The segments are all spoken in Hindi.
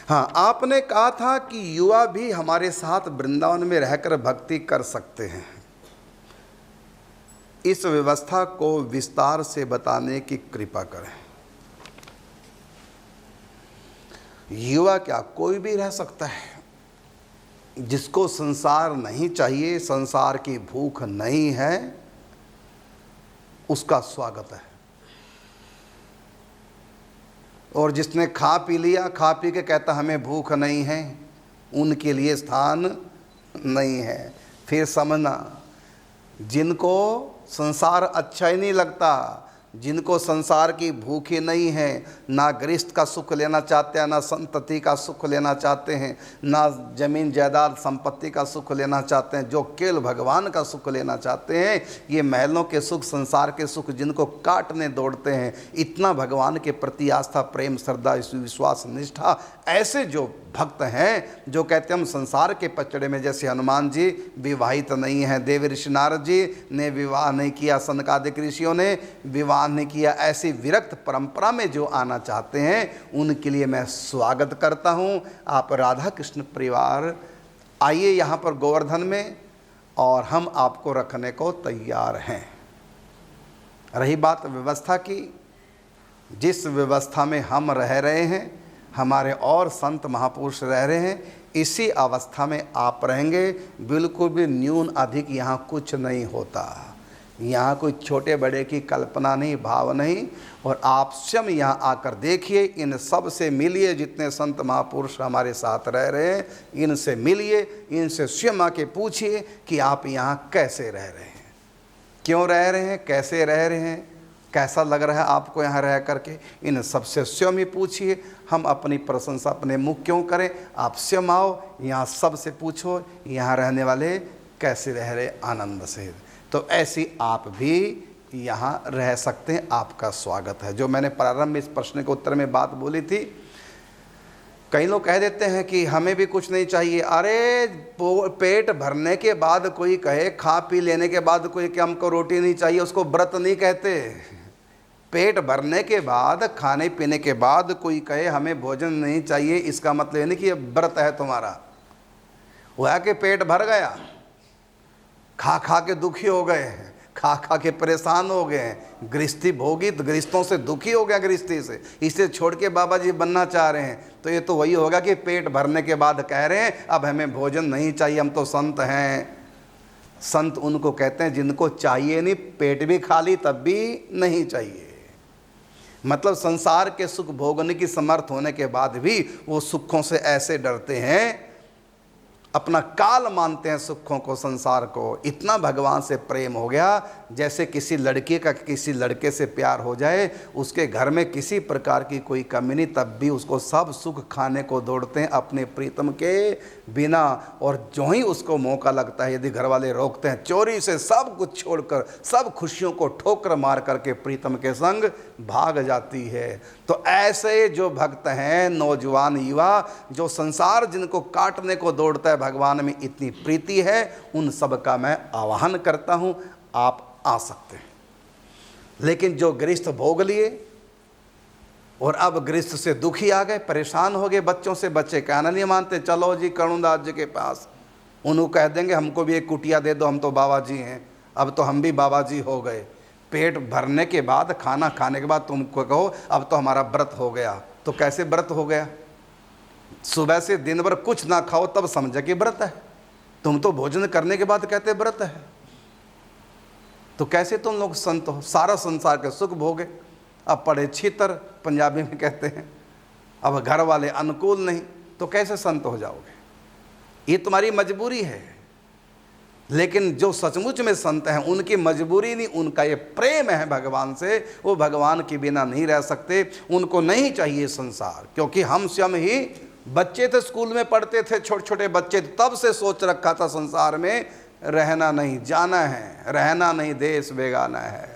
हाँ, आपने कहा था कि युवा भी हमारे साथ वृंदावन में रहकर भक्ति कर सकते हैं। इस व्यवस्था को विस्तार से बताने की कृपा करें। युवा क्या, कोई भी रह सकता है। जिसको संसार नहीं चाहिए, संसार की भूख नहीं है, उसका स्वागत है। और जिसने खा पी लिया, खा पी के कहता हमें भूख नहीं है, उनके लिए स्थान नहीं है। फिर समझना, जिनको संसार अच्छा ही नहीं लगता, जिनको संसार की भूख ही नहीं है, ना गृहस्थ का सुख लेना चाहते हैं, ना संतति का सुख लेना चाहते हैं, ना जमीन जायदाद संपत्ति का सुख लेना चाहते हैं, जो केवल भगवान का सुख लेना चाहते हैं, ये महलों के सुख, संसार के सुख जिनको काटने दौड़ते हैं, इतना भगवान के प्रति आस्था, प्रेम, श्रद्धा, विश्वास, निष्ठा, ऐसे जो भक्त हैं जो कहते हैं हम संसार के पचड़े में, जैसे हनुमान जी विवाहित नहीं हैं, देव ऋषि नारद जी ने विवाह नहीं किया, सनकादिक ऋषियों ने विवाह नहीं किया, ऐसी विरक्त परंपरा में जो आना चाहते हैं उनके लिए मैं स्वागत करता हूँ। आप राधा कृष्ण परिवार आइए यहाँ पर गोवर्धन में, और हम आपको रखने को तैयार हैं। रही बात व्यवस्था की, जिस व्यवस्था में हम रह रहे हैं, हमारे और संत महापुरुष रह रहे हैं, इसी अवस्था में आप रहेंगे। बिल्कुल भी न्यून अधिक यहाँ कुछ नहीं होता। यहाँ कोई छोटे बड़े की कल्पना नहीं, भाव नहीं। और आप स्वयं यहाँ आकर देखिए, इन सब से मिलिए। जितने संत महापुरुष हमारे साथ रह रहे हैं, इनसे मिलिए, इनसे स्वयं आके पूछिए कि आप यहाँ कैसे रह रहे हैं, क्यों रह रहे हैं, कैसे रह रहे हैं, कैसा लग रहा है आपको यहाँ रह करके। इन सबसे स्वयं ही पूछिए। हम अपनी प्रशंसा अपने मुख क्यों करें, आप स्वयं आओ, यहाँ सबसे पूछो यहाँ रहने वाले कैसे रह रहे आनंद से। तो ऐसी आप भी यहाँ रह सकते हैं, आपका स्वागत है। जो मैंने प्रारंभ में इस प्रश्न के उत्तर में बात बोली थी, कई लोग कह देते हैं कि हमें भी कुछ नहीं चाहिए। अरे पेट भरने के बाद कोई कहे, खा पी लेने के बाद कोई कि हमको रोटी नहीं चाहिए, उसको व्रत नहीं कहते। पेट भरने के बाद, खाने पीने के बाद कोई कहे हमें भोजन नहीं चाहिए, इसका मतलब नहीं कि ये व्रत है तुम्हारा। हुआ कि पेट भर गया, खा खा के दुखी हो गए, खा खा के परेशान हो गए, गृहस्थी भोगी तो गृहस्थों से दुखी हो गया, गृहस्थी से इसे छोड़ के बाबा जी बनना चाह रहे हैं। तो ये तो वही होगा कि पेट भरने के बाद कह रहे हैं अब हमें भोजन नहीं चाहिए, हम तो संत हैं। संत उनको कहते हैं जिनको चाहिए नहीं, पेट भी खाली तब भी नहीं चाहिए। मतलब संसार के सुख भोगने की समर्थ होने के बाद भी वो सुखों से ऐसे डरते हैं, अपना काल मानते हैं सुखों को, संसार को। इतना भगवान से प्रेम हो गया, जैसे किसी लड़के का किसी लड़के से प्यार हो जाए, उसके घर में किसी प्रकार की कोई कमी नहीं, तब भी उसको सब सुख खाने को दौड़ते हैं अपने प्रीतम के बिना। और जो ही उसको मौका लगता है, यदि घर वाले रोकते हैं, चोरी से सब कुछ छोड़कर, सब खुशियों को ठोकर मार करके प्रीतम के संग भाग जाती है। तो ऐसे जो भक्त हैं, नौजवान युवा, जो संसार जिनको काटने को दौड़ता है, भगवान में इतनी प्रीति है, उन सब का मैं आह्वान करता हूं, आप आ सकते हैं। लेकिन जो गृहस्थ भोग लिए और अब गृहस्थ से दुखी आ गए, परेशान हो गए, बच्चों से बच्चे कहना नहीं मानते, चलो जी करुणदास जी के पास, उनको कह देंगे हमको भी एक कुटिया दे दो, हम तो बाबा जी हैं, अब तो हम भी बाबा जी हो गए। पेट भरने के बाद, खाना खाने के बाद तुमको कहो अब तो हमारा व्रत हो गया। तो कैसे व्रत हो गया? सुबह से दिन भर कुछ ना खाओ तब समझे कि व्रत है, तुम तो भोजन करने के बाद कहते व्रत है। तो कैसे तुम लोग संत हो? सारा संसार के सुख भोगे, अब पड़े छीतर, पंजाबी में कहते हैं, अब घर वाले अनुकूल नहीं, तो कैसे संत हो जाओगे? ये तुम्हारी मजबूरी है। लेकिन जो सचमुच में संत हैं, उनकी मजबूरी नहीं, उनका ये प्रेम है भगवान से, वो भगवान के बिना नहीं रह सकते, उनको नहीं चाहिए संसार। क्योंकि हम स्वयं ही बच्चे थे, स्कूल में पढ़ते थे, छोटे छोटे बच्चे, तब से सोच रखा था संसार में रहना नहीं, जाना है, रहना नहीं, देश बेगाना है।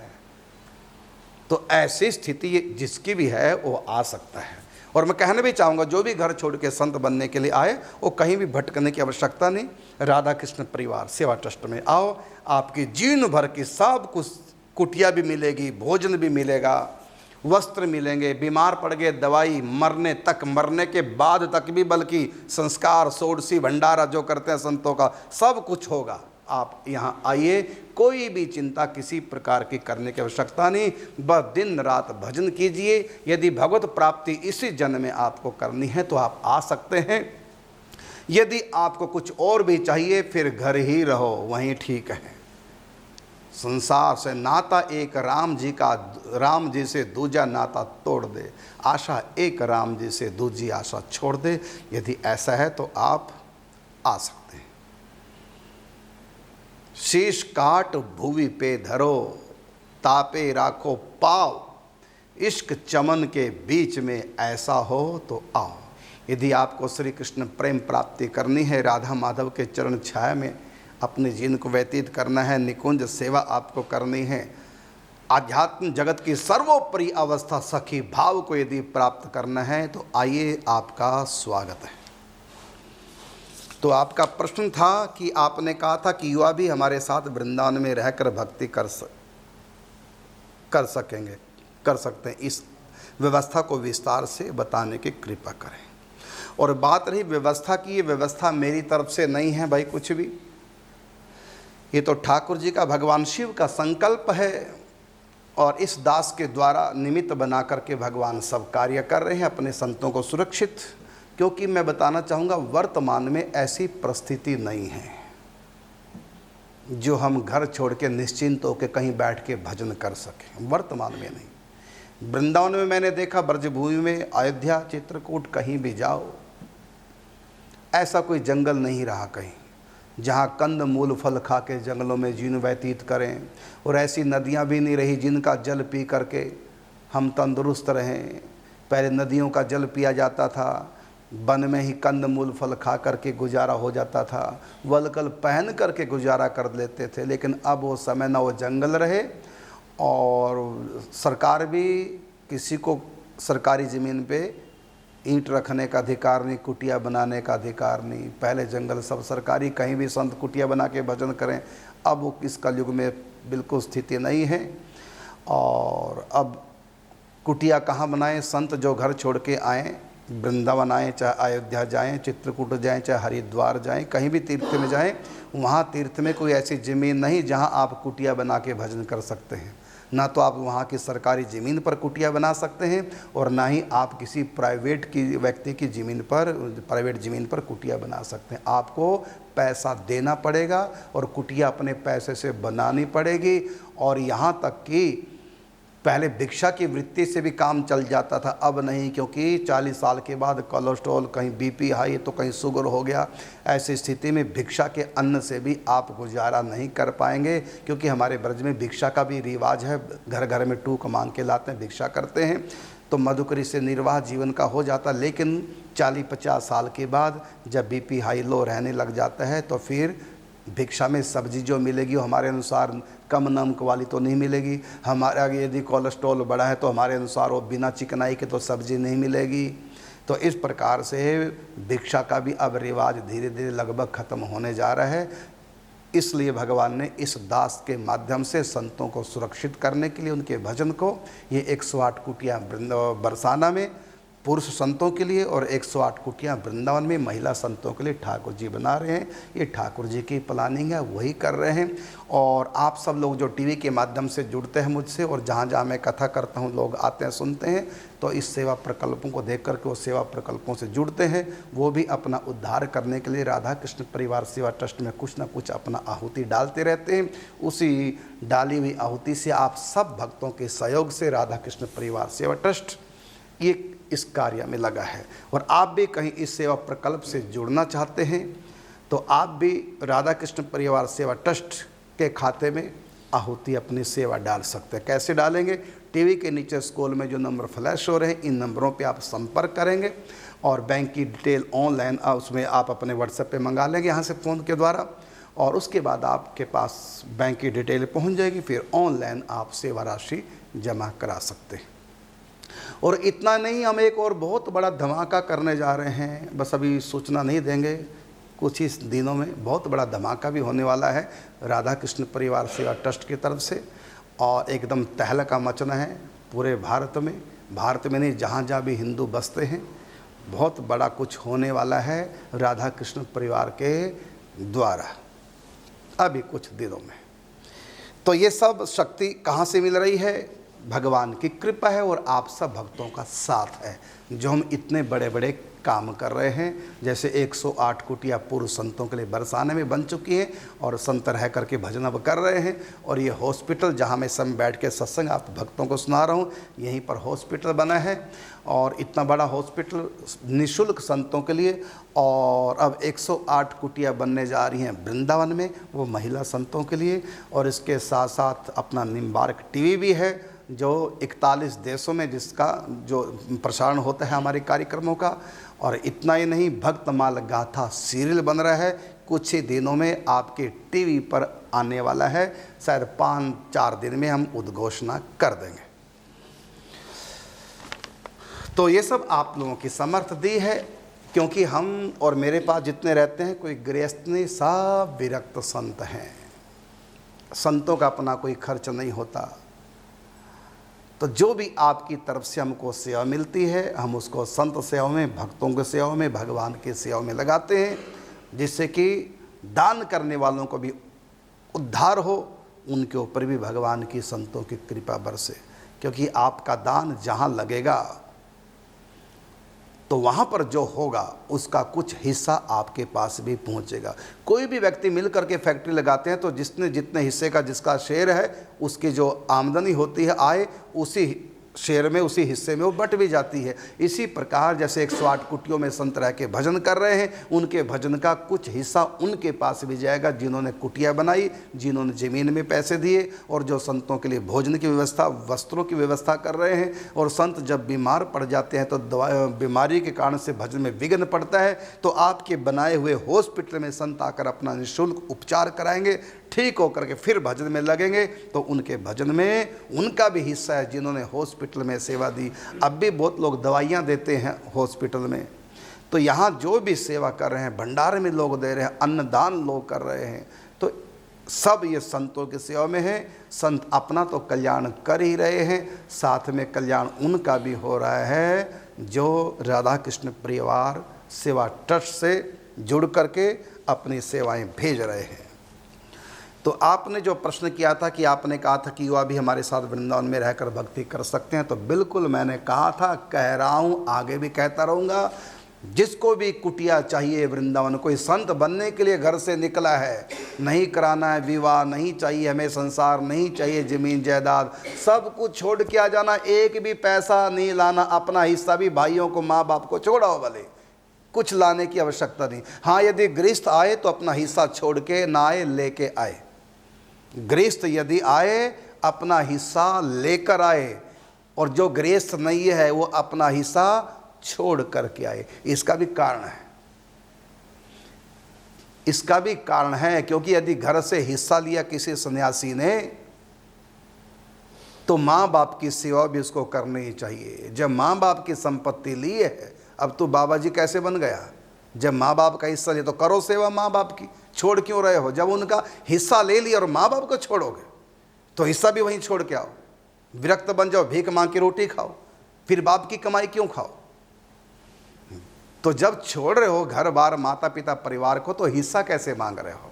तो ऐसी स्थिति जिसकी भी है वो आ सकता है। और मैं कहना भी चाहूँगा, जो भी घर छोड़ के संत बनने के लिए आए, वो कहीं भी भटकने की आवश्यकता नहीं। राधा कृष्ण परिवार सेवा ट्रस्ट में आओ, आपकी जीवन भर की सब कुछ, कुटिया भी मिलेगी, भोजन भी मिलेगा, वस्त्र मिलेंगे, बीमार पड़ गए दवाई, मरने तक, मरने के बाद तक भी, बल्कि संस्कार, षोडशी, भंडारा जो करते हैं संतों का, सब कुछ होगा। आप यहाँ आइए, कोई भी चिंता किसी प्रकार की करने की आवश्यकता नहीं, बस दिन रात भजन कीजिए। यदि भगवत प्राप्ति इसी जन्म में आपको करनी है तो आप आ सकते हैं। यदि आपको कुछ और भी चाहिए फिर घर ही रहो, वहीं ठीक है। संसार से नाता एक राम जी का, राम जी से दूजा नाता तोड़ दे, आशा एक राम जी से दूजी आशा छोड़ दे। यदि ऐसा है तो आप आ सकते हैं। शीश काट भूवि पे धरो, तापे राखो पाव, इश्क चमन के बीच में ऐसा हो तो आओ। यदि आपको श्री कृष्ण प्रेम प्राप्ति करनी है, राधा माधव के चरण छाया में अपने जीवन को व्यतीत करना है, निकुंज सेवा आपको करनी है, आध्यात्म जगत की सर्वोपरि अवस्था सखी भाव को यदि प्राप्त करना है तो आइए, आपका स्वागत है। तो आपका प्रश्न था कि आपने कहा था कि युवा भी हमारे साथ वृंदावन में रहकर भक्ति कर सकते हैं। इस व्यवस्था को विस्तार से बताने की कृपा करें। और बात रही व्यवस्था की, ये व्यवस्था मेरी तरफ से नहीं है भाई कुछ भी, ये तो ठाकुर जी का, भगवान शिव का संकल्प है। और इस दास के द्वारा निमित्त बना करके भगवान सब कार्य कर रहे हैं अपने संतों को सुरक्षित। क्योंकि मैं बताना चाहूँगा, वर्तमान में ऐसी परिस्थिति नहीं है जो हम घर छोड़ के निश्चिंत होकर कहीं बैठ के भजन कर सकें, वर्तमान में नहीं। वृंदावन में मैंने देखा, ब्रजभूमि में, अयोध्या, चित्रकूट, कहीं भी जाओ ऐसा कोई जंगल नहीं रहा कहीं जहाँ कंद मूल फल खा के जंगलों में जीवन व्यतीत करें। और ऐसी नदियाँ भी नहीं रही जिनका जल पी करके हम तंदुरुस्त रहें। पहले नदियों का जल पिया जाता था, वन में ही कंद मूल फल खा करके गुजारा हो जाता था, वलकल पहन करके गुजारा कर लेते थे। लेकिन अब वो समय ना वो जंगल रहे, और सरकार भी किसी को सरकारी ज़मीन पे ईंट रखने का अधिकार नहीं, कुटिया बनाने का अधिकार नहीं। पहले जंगल सब सरकारी, कहीं भी संत कुटिया बना के भजन करें। अब वो इस कलयुग में बिल्कुल स्थिति नहीं है। और अब कुटिया कहाँ बनाएं? संत जो घर छोड़ के आएँ, वृंदावन आएँ, चाहे अयोध्या जाएं, चित्रकूट जाएं, चाहे हरिद्वार जाएं, कहीं भी तीर्थ में जाएं, वहाँ तीर्थ में कोई ऐसी ज़मीन नहीं जहाँ आप कुटिया बना के भजन कर सकते हैं। ना तो आप वहाँ की सरकारी ज़मीन पर कुटिया बना सकते हैं, और ना ही आप किसी प्राइवेट की व्यक्ति की ज़मीन पर, प्राइवेट ज़मीन पर कुटिया बना सकते हैं। आपको पैसा देना पड़ेगा और कुटिया अपने पैसे से बनानी पड़ेगी। और यहाँ तक कि पहले भिक्षा की वृत्ति से भी काम चल जाता था, अब नहीं, क्योंकि 40 साल के बाद कोलेस्ट्रॉल, कहीं बीपी हाई तो कहीं शुगर हो गया। ऐसी स्थिति में भिक्षा के अन्न से भी आप गुजारा नहीं कर पाएंगे, क्योंकि हमारे ब्रज में भिक्षा का भी रिवाज है। घर घर में टूक मांग के लाते हैं, भिक्षा करते हैं, तो मधुकरी से निर्वाह जीवन का हो जाता। लेकिन 40-50 साल के बाद जब बीपी हाई लो रहने लग जाता है तो फिर भिक्षा में सब्जी जो मिलेगी वो हमारे अनुसार कम नमक वाली तो नहीं मिलेगी। हमारे आगे यदि कोलेस्ट्रॉल बढ़ा है तो हमारे अनुसार वो बिना चिकनाई के तो सब्जी नहीं मिलेगी। तो इस प्रकार से भिक्षा का भी अब रिवाज धीरे धीरे लगभग ख़त्म होने जा रहा है। इसलिए भगवान ने इस दास के माध्यम से संतों को सुरक्षित करने के लिए उनके भजन को, ये 108 कुटिया बरसाना में पुरुष संतों के लिए और 108 कुटियाँ वृंदावन में महिला संतों के लिए ठाकुर जी बना रहे हैं। ये ठाकुर जी की प्लानिंग है, वही कर रहे हैं। और आप सब लोग जो टीवी के माध्यम से जुड़ते हैं मुझसे, और जहाँ जहाँ मैं कथा करता हूँ लोग आते हैं, सुनते हैं, तो इस सेवा प्रकल्पों को देख करके वो सेवा प्रकल्पों से जुड़ते हैं। वो भी अपना उद्धार करने के लिए राधा कृष्ण परिवार सेवा ट्रस्ट में कुछ ना कुछ अपना आहुति डालते रहते हैं। उसी डाली हुई आहुति से आप सब भक्तों के सहयोग से राधा कृष्ण परिवार सेवा ट्रस्ट ये इस कार्य में लगा है। और आप भी कहीं इस सेवा प्रकल्प से जुड़ना चाहते हैं तो आप भी राधा कृष्ण परिवार सेवा ट्रस्ट के खाते में आहुति अपनी सेवा डाल सकते हैं। कैसे डालेंगे? टीवी के नीचे स्क्रोल में जो नंबर फ्लैश हो रहे हैं, इन नंबरों पे आप संपर्क करेंगे और बैंक की डिटेल ऑनलाइन उसमें आप अपने व्हाट्सएप पे मंगा लेंगे यहाँ से फ़ोन के द्वारा, और उसके बाद आपके पास बैंक की डिटेल पहुँच जाएगी। फिर ऑनलाइन आप सेवा राशि जमा करा सकते हैं। और इतना नहीं, हम एक और बहुत बड़ा धमाका करने जा रहे हैं, बस अभी सूचना नहीं देंगे। कुछ ही दिनों में बहुत बड़ा धमाका भी होने वाला है राधा कृष्ण परिवार सेवा ट्रस्ट की तरफ से, और एकदम तहलका मचना है। पूरे भारत में नहीं, जहाँ जहाँ भी हिंदू बसते हैं, बहुत बड़ा कुछ होने वाला है राधा कृष्ण परिवार के द्वारा अभी कुछ दिनों में। तो ये सब शक्ति कहाँ से मिल रही है? भगवान की कृपा है और आप सब भक्तों का साथ है, जो हम इतने बड़े बड़े काम कर रहे हैं। जैसे 108 कुटिया पूर्व संतों के लिए बरसाने में बन चुकी हैं और संत रह करके भजन अब कर रहे हैं। और ये हॉस्पिटल जहाँ मैं सब बैठ के सत्संग आप भक्तों को सुना रहा हूँ, यहीं पर हॉस्पिटल बना है और इतना बड़ा हॉस्पिटल निःशुल्क संतों के लिए। और अब 108 कुटिया बनने जा रही हैं वृंदावन में, वो महिला संतों के लिए। और इसके साथ साथ अपना निम्बार्क टीवी भी है, जो 41 देशों में जिसका जो प्रसारण होता है हमारे कार्यक्रमों का। और इतना ही नहीं, भक्तमाल गाथा सीरियल बन रहा है, कुछ ही दिनों में आपके टीवी पर आने वाला है। शायद 5-4 दिन में हम उद्घोषणा कर देंगे। तो ये सब आप लोगों की समर्थ दी है, क्योंकि हम और मेरे पास जितने रहते हैं कोई गृहस्थ नहीं, सब विरक्त संत हैं। संतों का अपना कोई खर्च नहीं होता। तो जो भी आपकी तरफ से हमको सेवा मिलती है, हम उसको संत सेवा में, भक्तों की सेवा में, भगवान की सेवा में लगाते हैं, जिससे कि दान करने वालों को भी उद्धार हो, उनके ऊपर भी भगवान की संतों की कृपा बरसे। क्योंकि आपका दान जहाँ लगेगा तो वहाँ पर जो होगा उसका कुछ हिस्सा आपके पास भी पहुँचेगा। कोई भी व्यक्ति मिल करके फैक्ट्री लगाते हैं तो जिसने जितने हिस्से का जिसका शेयर है, उसकी जो आमदनी होती है, आय, उसी शेयर में, उसी हिस्से में वो बट भी जाती है। इसी प्रकार जैसे 108 कुटियों में संत रह के भजन कर रहे हैं, उनके भजन का कुछ हिस्सा उनके पास भी जाएगा, जिन्होंने कुटिया बनाई, जिन्होंने ज़मीन में पैसे दिए, और जो संतों के लिए भोजन की व्यवस्था, वस्त्रों की व्यवस्था कर रहे हैं। और संत जब बीमार पड़ जाते हैं तो बीमारी के कारण से भजन में विघ्न पड़ता है, तो आपके बनाए हुए हॉस्पिटल में संत आकर अपना निःशुल्क उपचार कराएंगे, ठीक होकर के फिर भजन में लगेंगे। तो उनके भजन में उनका भी हिस्सा है, जिन्होंने हॉस्पिटल में सेवा दी। अब भी बहुत लोग दवाइयाँ देते हैं हॉस्पिटल में, तो यहाँ जो भी सेवा कर रहे हैं, भंडारे में लोग दे रहे हैं, अन्नदान लोग कर रहे हैं, तो सब ये संतों की सेवा में है। संत अपना तो कल्याण कर ही रहे हैं, साथ में कल्याण उनका भी हो रहा है जो राधा कृष्ण परिवार सेवा ट्रस्ट से जुड़ करके अपनी सेवाएं भेज रहे हैं। तो आपने जो प्रश्न किया था कि आपने कहा था कि युवा भी हमारे साथ वृंदावन में रहकर भक्ति कर सकते हैं, तो बिल्कुल मैंने कहा था, कह रहा हूँ, आगे भी कहता रहूँगा। जिसको भी कुटिया चाहिए वृंदावन, कोई संत बनने के लिए घर से निकला है, नहीं कराना है विवाह, नहीं चाहिए हमें संसार, नहीं चाहिए ज़मीन जायदाद, सब कुछ छोड़ के आ जाना, एक भी पैसा नहीं लाना, अपना हिस्सा भी भाइयों को, माँ बाप को छोड़ाओ, भले कुछ लाने की आवश्यकता नहीं। हाँ, यदि गृहस्थ आए तो अपना हिस्सा छोड़ के ना आए, लेके आए। गृहस्थ यदि आए अपना हिस्सा लेकर आए, और जो गृहस्थ नहीं है वो अपना हिस्सा छोड़ करके आए। इसका भी कारण है, इसका भी कारण है, क्योंकि यदि घर से हिस्सा लिया किसी सन्यासी ने, तो माँ बाप की सेवा भी उसको करनी चाहिए। जब माँ बाप की संपत्ति ली है, अब तो बाबा जी कैसे बन गया? जब माँ बाप का हिस्सा ले तो करो सेवा माँ बाप की, छोड़ क्यों रहे हो? जब उनका हिस्सा ले लिया और माँ बाप को छोड़ोगे तो हिस्सा भी वहीं छोड़ के आओ, विरक्त बन जाओ, भीख मांग के रोटी खाओ, फिर बाप की कमाई क्यों खाओ? तो जब छोड़ रहे हो घर बार, माता पिता, परिवार को, तो हिस्सा कैसे मांग रहे हो?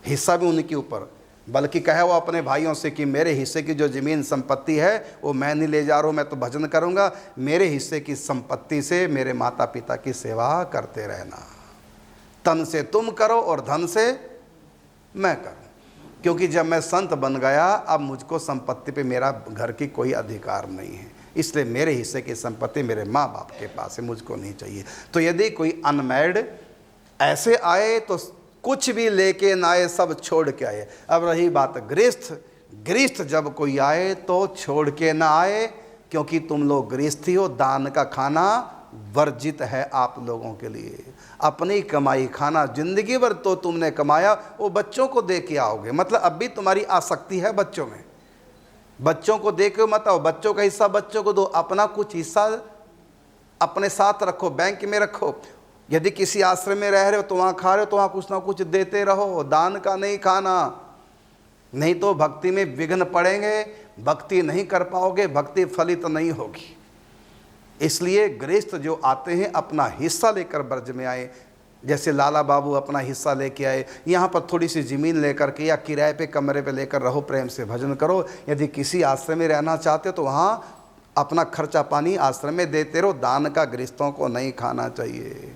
हिस्सा भी उनके ऊपर, बल्कि कहे वो अपने भाइयों से कि मेरे हिस्से की जो ज़मीन संपत्ति है वो मैं नहीं ले जा रहा हूँ, मैं तो भजन करूँगा, मेरे हिस्से की संपत्ति से मेरे माता पिता की सेवा करते रहना। तन से तुम करो और धन से मैं करूँ, क्योंकि जब मैं संत बन गया, अब मुझको संपत्ति पे मेरा घर की कोई अधिकार नहीं है, इसलिए मेरे हिस्से की संपत्ति मेरे माँ बाप के पास है, मुझको नहीं चाहिए। तो यदि कोई अनमैरिड ऐसे आए तो कुछ भी लेके ना आए, सब छोड़ के आए। अब रही बात गृहस्थ, गृहस्थ जब कोई आए तो छोड़ के ना आए, क्योंकि तुम लोग गृहस्थी हो, दान का खाना वर्जित है आप लोगों के लिए। अपनी कमाई खाना, जिंदगी भर तो तुमने कमाया, वो बच्चों को दे के आओगे। मतलब अब भी तुम्हारी आसक्ति है बच्चों में, बच्चों को दे के मत आओ, बच्चों का हिस्सा बच्चों को दो, अपना कुछ हिस्सा अपने साथ रखो, बैंक में रखो। यदि किसी आश्रम में रह रहे हो तो वहाँ खा रहे हो तो वहाँ कुछ ना कुछ देते रहो, दान का नहीं खाना, नहीं तो भक्ति में विघ्न पड़ेंगे। भक्ति नहीं कर पाओगे, भक्ति फलित नहीं होगी। इसलिए गृहस्थ जो आते हैं अपना हिस्सा लेकर ब्रज में आए। जैसे लाला बाबू अपना हिस्सा लेके आए, यहाँ पर थोड़ी सी ज़मीन लेकर के या किराए पे कमरे पे लेकर रहो, प्रेम से भजन करो। यदि किसी आश्रम में रहना चाहते हो तो वहाँ अपना खर्चा पानी आश्रम में देते रहो। दान का गृहस्थों को नहीं खाना चाहिए।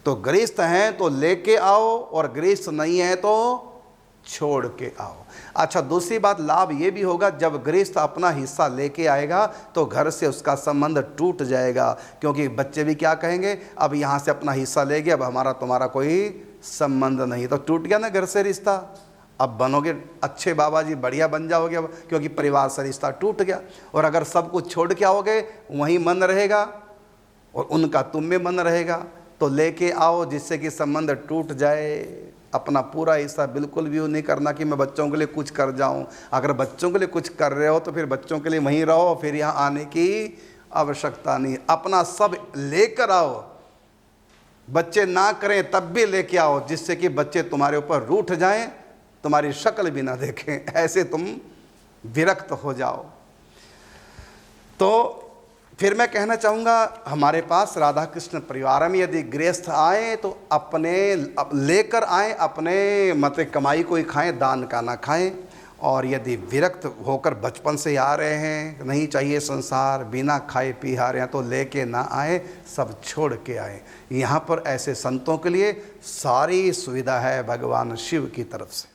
तो गृहस्थ हैं तो लेके आओ, और गृहस्थ नहीं है तो छोड़ के आओ। अच्छा, दूसरी बात लाभ ये भी होगा, जब गृहस्थ अपना हिस्सा लेके आएगा तो घर से उसका संबंध टूट जाएगा, क्योंकि बच्चे भी क्या कहेंगे, अब यहाँ से अपना हिस्सा ले गया, अब हमारा तुम्हारा कोई संबंध नहीं। तो टूट गया ना घर से रिश्ता। अब बनोगे अच्छे बाबा जी, बढ़िया बन जाओगे अब, क्योंकि परिवार से रिश्ता टूट गया। और अगर सब कुछ छोड़ के आओगे, वहीं मन रहेगा और उनका तुम में मन रहेगा। तो लेके आओ जिससे कि संबंध टूट जाए। अपना पूरा हिस्सा बिल्कुल भी नहीं करना कि मैं बच्चों के लिए कुछ कर जाऊं। अगर बच्चों के लिए कुछ कर रहे हो तो फिर बच्चों के लिए वहीं रहो, फिर यहाँ आने की आवश्यकता नहीं। अपना सब लेकर आओ, बच्चे ना करें तब भी लेके आओ, जिससे कि बच्चे तुम्हारे ऊपर रूठ जाएं, तुम्हारी शक्ल भी ना देखें, ऐसे तुम विरक्त हो जाओ। तो फिर मैं कहना चाहूँगा, हमारे पास राधा कृष्ण परिवार में यदि गृहस्थ आए तो अपने लेकर आए, अपने मत कमाई को ही खाएं, दान का ना खाएं। और यदि विरक्त होकर बचपन से आ रहे हैं, नहीं चाहिए संसार, बिना खाए पी आ रहे हैं, तो लेके ना आए, सब छोड़ के आए। यहाँ पर ऐसे संतों के लिए सारी सुविधा है भगवान शिव की तरफ से।